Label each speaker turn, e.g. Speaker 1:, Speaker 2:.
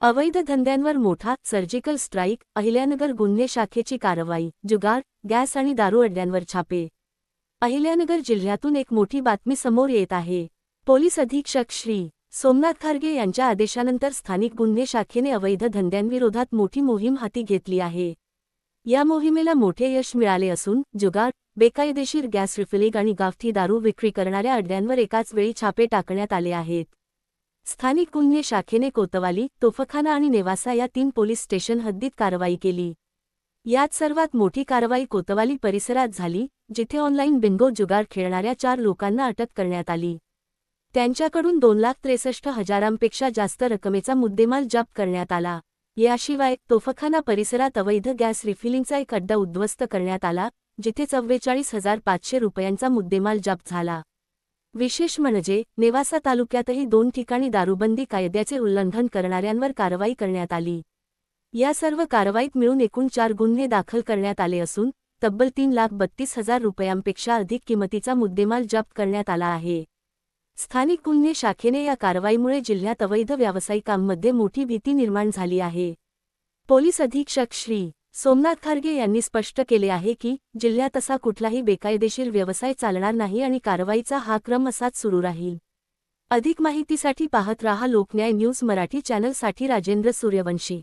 Speaker 1: अवैध धंद्यांवर मोठा surgical strike, Ahilyanagar गुन्हे शाखेची कारवाई, जुगार, गॅस आणि दारू अड्ड्यांवर छापे. अहिल्यानगर जिल्ह्यातून एक मोठी बातमी समोर येत आहे. पोलीस अधीक्षक श्री. सोमनाथ खारगे यांच्या आदेशानंतर स्थानिक गुन्हे शाखेने अवैध धंद्यांविरोधात मोठी मोहीम हाती घेतली आहे. या मोहिमेला मोठे यश मिळाले असून जुगार, बेकायदेशीर गॅस रिफिलिंग आणि गावठी दारू विक्री करणाऱ्या अड्ड्यांवर एकाच वेळी छापे टाकण्यात आले आहेत. स्थानिक गुन्हे शाखेने कोतवाली, तोफखाना आणि नेवासा या 3 पोलीस स्टेशन हद्दीत कारवाई केली. यात सर्वात मोठी कारवाई कोतवाली परिसरात झाली, जिथे ऑनलाईन बिंगो जुगार खेळणाऱ्या 4 लोकांना अटक करण्यात आली. त्यांच्याकडून 2,63,000पेक्षा जास्त रकमेचा मुद्देमाल जप्त करण्यात आला. याशिवाय तोफखाना परिसरात अवैध गॅस रिफिलिंगचा एक अड्डा उद्ध्वस्त करण्यात आला, जिथे 44,500 रुपयांचा मुद्देमाल जप्त झाला. विशेष म्हणजे नेवासा तालुक्यातही 2 ठिकाणी दारूबंदी कायद्याचे उल्लंघन करणाऱ्यांवर कारवाई करण्यात आली. या सर्व कारवाईत मिळून एकूण 4 गुन्हे दाखल करण्यात आले असून तब्बल 3,32,000 रुपयांपेक्षा अधिक किमतीचा मुद्देमाल जप्त करण्यात आला आहे. स्थानिक गुन्हे शाखेने या कारवाईमुळे जिल्ह्यात अवैध व्यावसायिकांमध्ये मोठी भीती निर्माण झाली आहे. पोलीस अधीक्षक श्री. सोमनाथ खारगे यांनी स्पष्ट केले आहे की जिल्ह्यात असा कुठलाही बेकायदेशीर व्यवसाय चालणार नाही आणि कारवाईचा हा क्रम असाच सुरू राहील. अधिक माहितीसाठी पाहत राहा लोकन्याय न्यूज मराठी चॅनलसाठी राजेंद्र सूर्यवंशी.